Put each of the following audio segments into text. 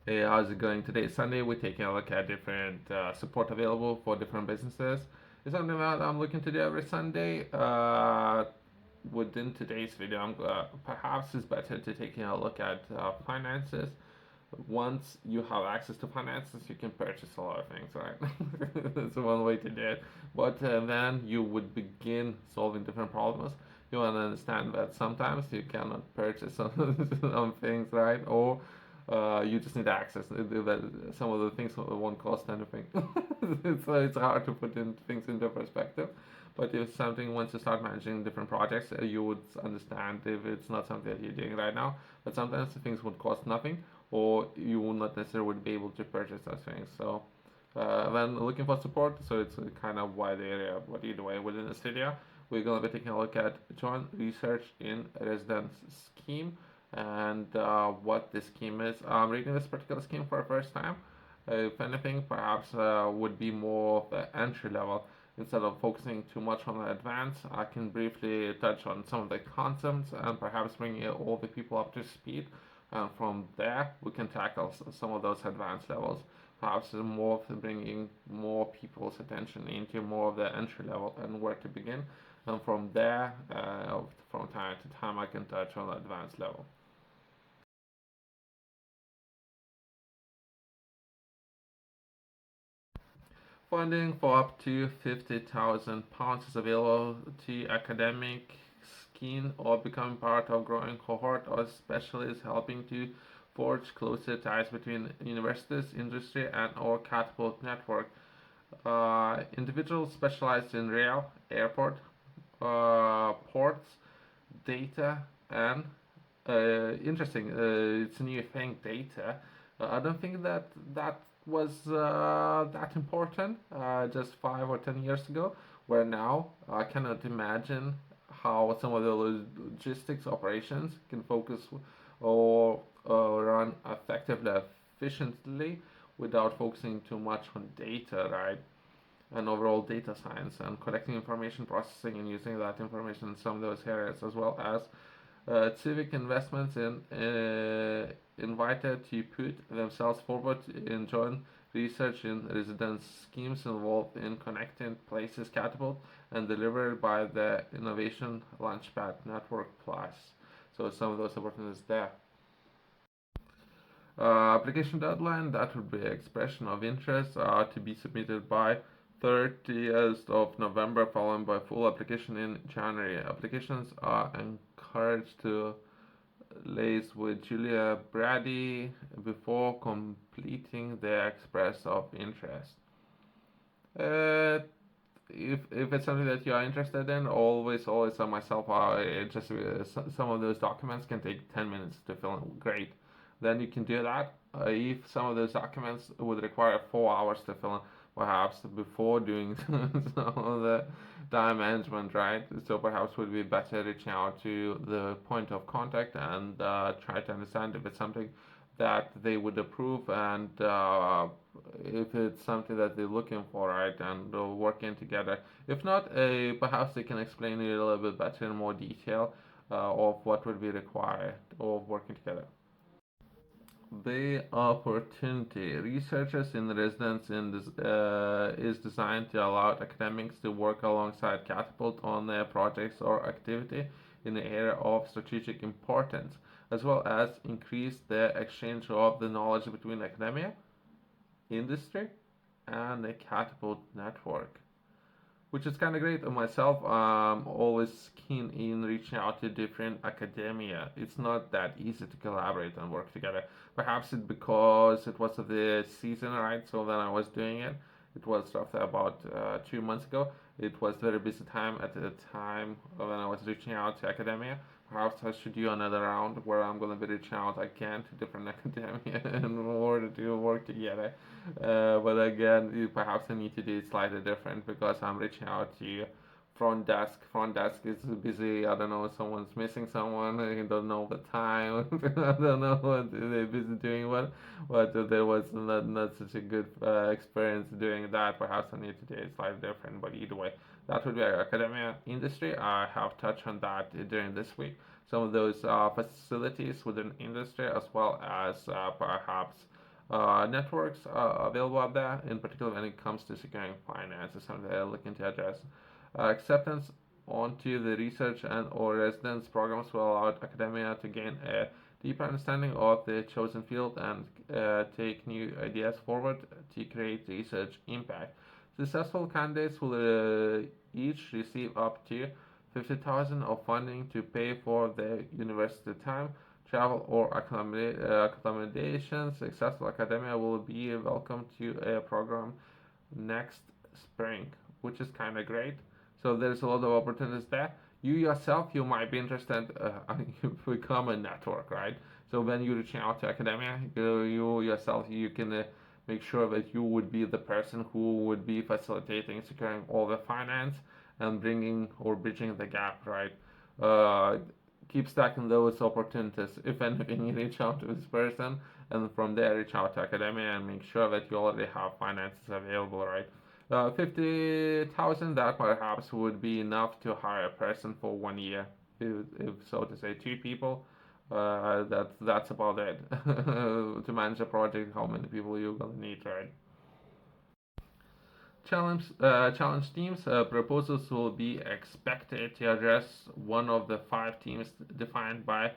Hey, how's it going? Today is Sunday. We're taking a look at different support available for different businesses. It's something that I'm looking to do every Sunday. Within today's video, perhaps it's better to taking a look at finances. Once you have access to finances, you can purchase a lot of things, right? That's one way to do it. But then you would begin solving different problems. You want to understand that sometimes you cannot purchase some things, right? Or you just need access. Some of the things won't cost anything. It's hard to put things into perspective. But if something, once you start managing different projects, you would understand if it's not something that you're doing right now. But sometimes things would cost nothing, or you will not necessarily be able to purchase those things. So when looking for support, so it's a kind of wide area. But either way, within this video, we're going to be taking a look at joint research in residence scheme and what this scheme is. I'm reading this particular scheme for the first time. If anything, perhaps would be more of the entry level. Instead of focusing too much on the advanced, I can briefly touch on some of the concepts and perhaps bring all the people up to speed. And from there, we can tackle some of those advanced levels. Perhaps more of bringing more people's attention into more of the entry level and where to begin. And from there, from time to time, I can touch on the advanced level. Funding for up to £50,000 is available to academic scheme or becoming part of growing cohort or specialists helping to forge closer ties between universities, industry, and our Catapult Network. Individuals specialized in rail, airport, ports, data, and interesting. It's a new thing, data. I don't think that was that important just 5 or 10 years ago. Where now I cannot imagine how some of the logistics operations can focus or run effectively, efficiently, without focusing too much on data, right? And overall data science and collecting information, processing, and using that information in some of those areas, as well as civic investments invited to put themselves forward in joint research in residence schemes involved in connecting places catapult and delivered by the Innovation Launchpad Network Plus. So some of those opportunities there. Application deadline, that would be expression of interest to be submitted by 30th of November, followed by full application in January. Applications are encouraged to liaise with Julia Brady before completing the express of interest. Uh, if it's something that you are interested in, always on myself. Just some of those documents can take 10 minutes to fill in. Great, then you can do that. If some of those documents would require 4 hours to fill in, perhaps before doing some of the time management, right? So perhaps would be better reaching out to the point of contact and try to understand if it's something that they would approve and if it's something that they're looking for, right, and working together. If not, perhaps they can explain it a little bit better in more detail of what would be required of working together. The opportunity. Researchers in residence is designed to allow academics to work alongside Catapult on their projects or activity in the area of strategic importance, as well as increase the exchange of the knowledge between academia, industry, and the Catapult network, which is kind of great. Myself, I'm always keen in reaching out to different academia. It's not that easy to collaborate and work together. Perhaps it's because it was the season, right? So then I was doing it. It was roughly about 2 months ago. It was very busy time at the time when I was reaching out to academia. Perhaps I should do another round where I'm going to be reaching out again to different academia in order to work together. But again, perhaps I need to do it slightly different because I'm reaching out to front desk. Front desk is busy. I don't know if someone's missing someone. I don't know the time. I don't know what they're busy doing. But there was not such a good experience doing that. Perhaps I need to do it slightly different. But either way, that would be academia industry. I have touched on that during this week. Some of those facilities within industry, as well as perhaps networks available out there, in particular when it comes to securing finance, is something they're looking to address. Acceptance onto the research and or residence programs will allow academia to gain a deeper understanding of the chosen field and take new ideas forward to create research impact. Successful candidates will each receive up to 50,000 of funding to pay for their university time, travel, or accommodations. Successful academia will be welcome to a program next spring, which is kind of great. So there's a lot of opportunities there. You yourself, you might be interested. You become a network, right? So when you reach out to academia, you yourself, you can make sure that you would be the person who would be facilitating, securing all the finance and bringing or bridging the gap, right? Uh, Keep stacking those opportunities. If anything, you reach out to this person, and from there, reach out to academia and make sure that you already have finances available, right? 50,000, that perhaps would be enough to hire a person for 1 year, if so to say, two people. That's about it. To manage a project, how many people you're gonna need, right? Challenge teams proposals will be expected to address one of the five teams defined by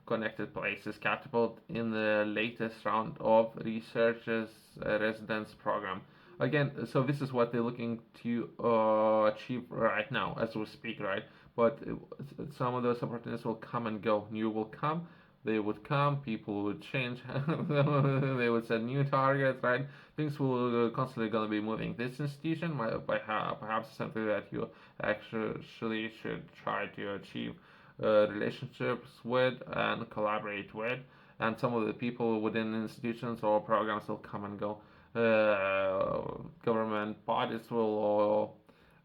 Connected Places Catapult in the latest round of researchers residence program. Again, so this is what they're looking to achieve right now as we speak, right? But some of those opportunities will come and go. New will come, they would come, people would change, they would set new targets, right? Things will constantly gonna be moving. This institution might perhaps something that you actually should try to achieve relationships with and collaborate with, and some of the people within institutions or programs will come and go. Government bodies will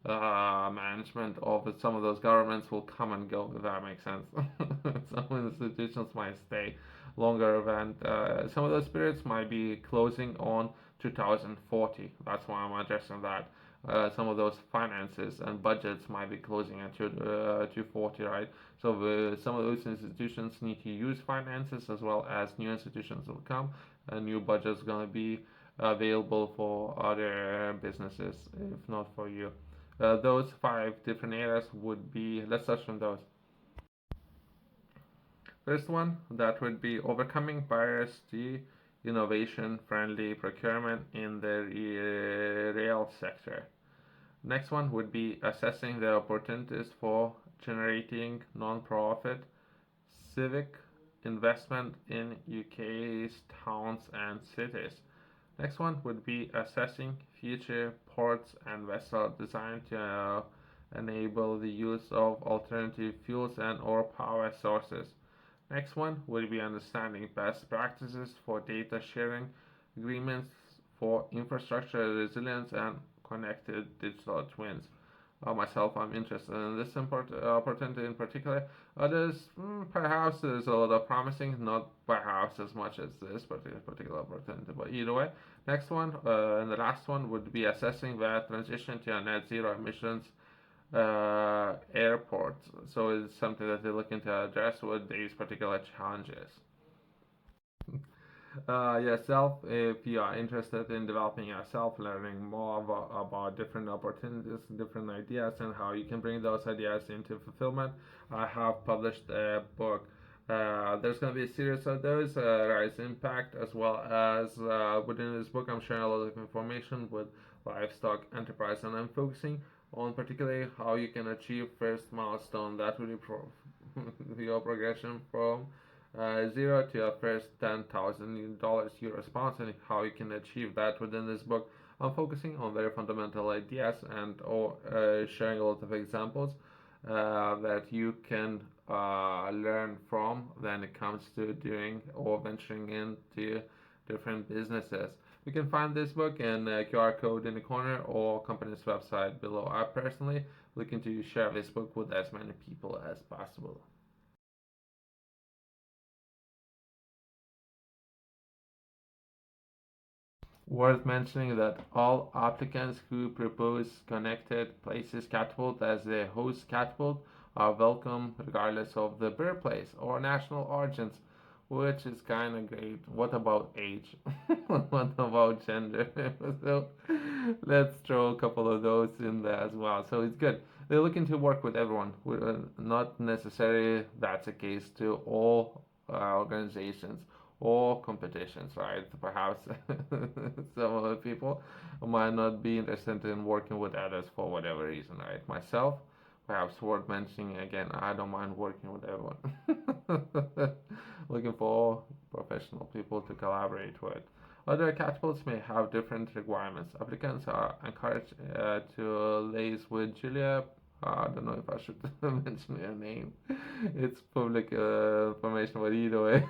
management of some of those governments will come and go, if that makes sense. Some institutions might stay longer than some of those periods might be closing on 2040. That's why I'm addressing that. Some of those finances and budgets might be closing at 240, right? So some of those institutions need to use finances as well as new institutions will come and new budgets going to be available for other businesses, if not for you. Those five different areas would be, let's touch on those. First one, that would be overcoming barriers to innovation friendly procurement in the rail sector. Next one would be assessing the opportunities for generating non-profit civic investment in UK's towns and cities. Next one would be assessing future ports and vessel design to enable the use of alternative fuels and or power sources. Next one would be understanding best practices for data sharing agreements for infrastructure resilience and connected digital twins. Myself, I'm interested in this opportunity in particular. Others, perhaps there's a lot of promising, not perhaps as much as this particular opportunity, but either way. Next one, and the last one would be assessing the transition to a net zero emissions airport. So it's something that they're looking to address with these particular challenges. Yourself, if you are interested in developing yourself, learning more about different opportunities, different ideas, and how you can bring those ideas into fulfillment, I have published a book. There's going to be a series of those, Rise Impact, as well as within this book, I'm sharing a lot of information with livestock enterprise, and I'm focusing on particularly how you can achieve first milestone that will be your progression from zero to your first $10,000 you response and how you can achieve that within this book. I'm focusing on very fundamental ideas and or sharing a lot of examples that you can learn from when it comes to doing or venturing into different businesses. You can find this book in QR code in the corner or company's website below. I personally looking to share this book with as many people as possible. Worth mentioning that all applicants who propose Connected Places Catapult as their host catapult are welcome regardless of the birthplace or national origins. which is kind of great. What about age? What about gender? So let's throw a couple of those in there as well. So it's good. They're looking to work with everyone. Not necessarily that's the case to all organizations or competitions, right? Perhaps some of the people might not be interested in working with others for whatever reason, right? Myself, perhaps worth mentioning again, I don't mind working with everyone. Looking for professional people to collaborate with. Other catapults may have different requirements. Applicants are encouraged to liaise with Julia. I don't know if I should mention her name. It's public information, but either way,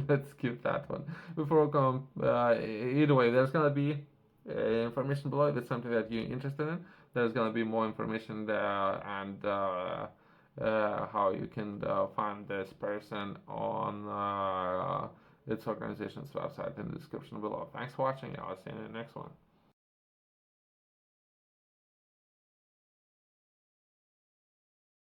let's skip that one. Before we come, either way, there's gonna be information below if it's something that you're interested in. There's gonna be more information there and how you can find this person on its organization's website in the description below. Thanks for watching. I'll see you in the next one.